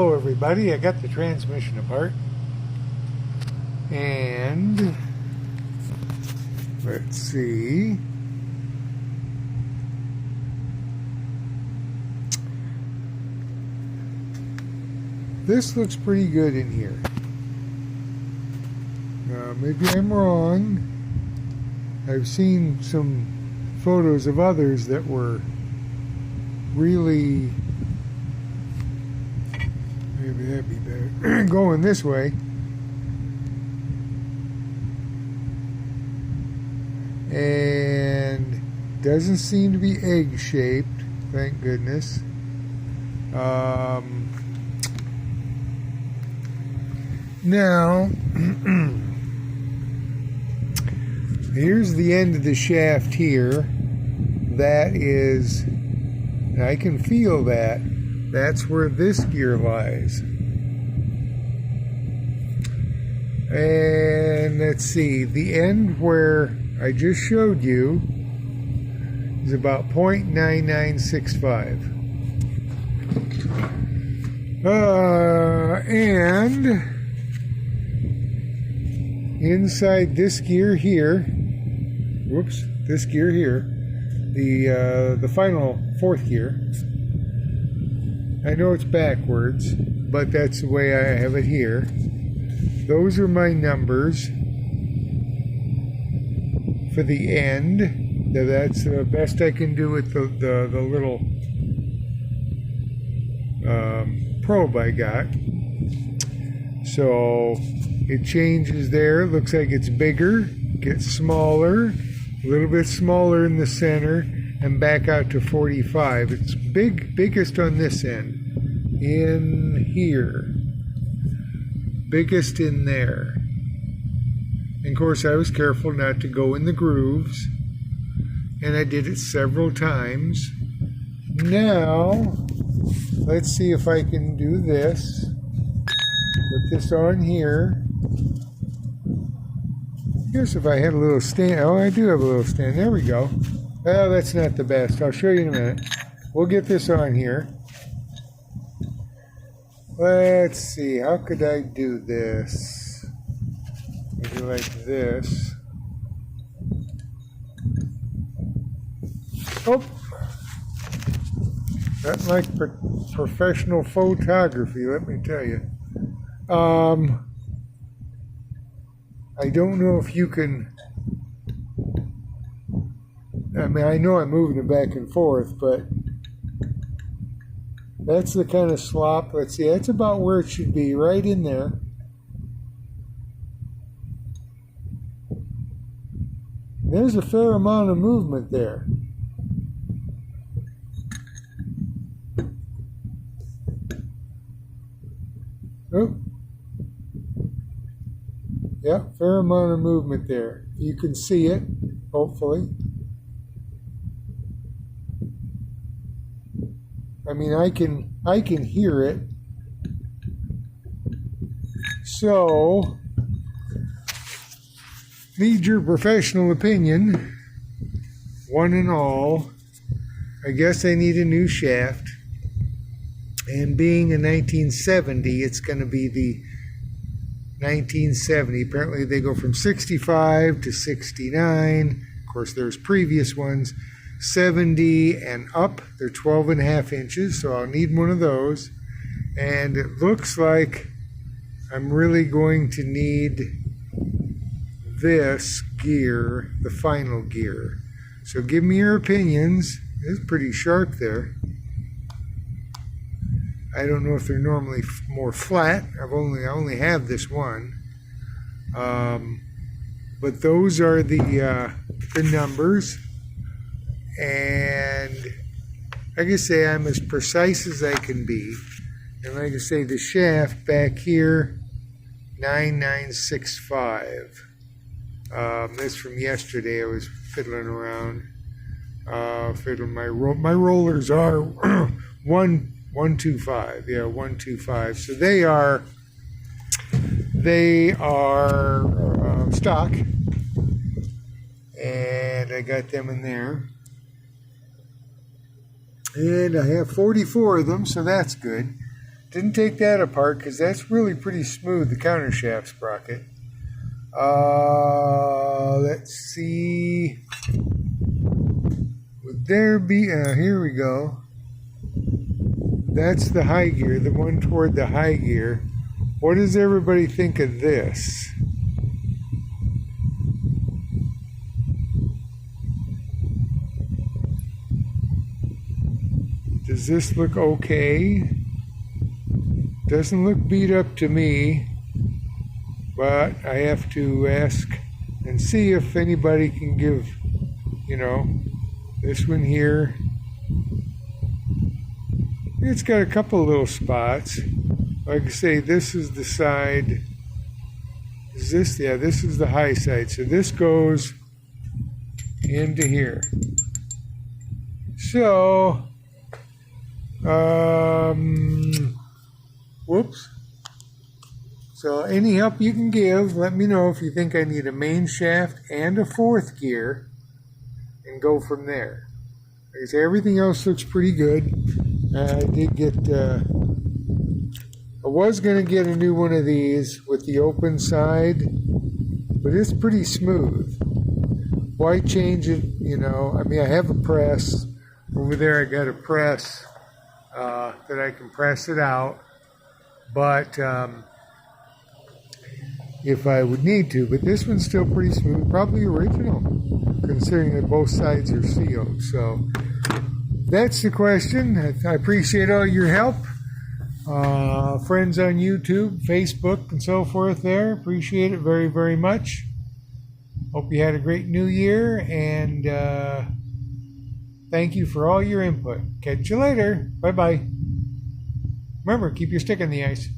Hello everybody, I got the transmission apart, and let's see, this looks pretty good in here. Maybe I'm wrong. I've seen some photos of others that were really, maybe that'd be better, going this way. And doesn't seem to be egg-shaped, thank goodness. Now, here's the end of the shaft here. That is, I can feel that. That's where this gear lies. And let's see, the end where I just showed you is about 0.9965. And inside this gear here, whoops, this gear here, the final fourth gear, I know it's backwards, but that's the way I have it here. Those are my numbers for the end. That's the best I can do with the little probe I got. So it changes there. It looks like it's bigger, gets smaller, a little bit smaller in the center, and back out to 45. It's biggest on this end, in here, biggest in there. And of course I was careful not to go in the grooves, and I did it several times. Now let's see if I can do this. Put this on here. I guess if I had a little stand, oh, I do have a little stand. There we go. Well, that's not the best. I'll show you in a minute. We'll get this on here. Let's see. How could I do this? Maybe like this. Oh, not like professional photography, let me tell you. I don't know if you can, I mean, I know I'm moving it back and forth, but that's the kind of slop. Let's see, that's about where it should be, right in there. There's a fair amount of movement there. Oh. Yeah, fair amount of movement there. You can see it, hopefully. I mean, I can hear it. So, need your professional opinion, one and all. I guess I need a new shaft. And being a 1970, it's going to be the 1970. Apparently they go from 65 to 69. Of course, there's previous ones. 70 and up, they're 12.5 inches, so I'll need one of those. And it looks like I'm really going to need this gear, the final gear. So give me your opinions. It's pretty sharp there. I don't know if they're normally more flat. I only have this one. But those are the numbers. And like I say, I'm as precise as I can be. And like I say, the shaft back here, 9965. This from yesterday. I was fiddling around. My rollers are 125. Yeah, 125. So they are stock. And I got them in there. And I have 44 of them, so that's good. Didn't take that apart because that's really pretty smooth, the countershaft sprocket. Let's see. Would there be, here we go. That's the high gear, the one toward the high gear. What does everybody think of this? Does this look okay? Doesn't look beat up to me, but I have to ask and see if anybody can give, you know, this one here. It's got a couple little spots. Like I say, this is the side. Is this? Yeah, this is the high side. So this goes into here. So, whoops. So any help you can give, let me know if you think I need a main shaft and a fourth gear, and go from there. Like I say, everything else looks pretty good. I did get, I was going to get a new one of these with the open side, but it's pretty smooth. Why change it, you know? I mean, I have a press. Over there I got a press that I can press it out, but if I would need to. But this one's still pretty smooth, probably original, considering that both sides are sealed. So that's the question. I appreciate all your help. Friends on YouTube, Facebook, and so forth there. Appreciate it very, very much. Hope you had a great new year, and thank you for all your input. Catch you later. Bye-bye. Remember, keep your stick in the ice.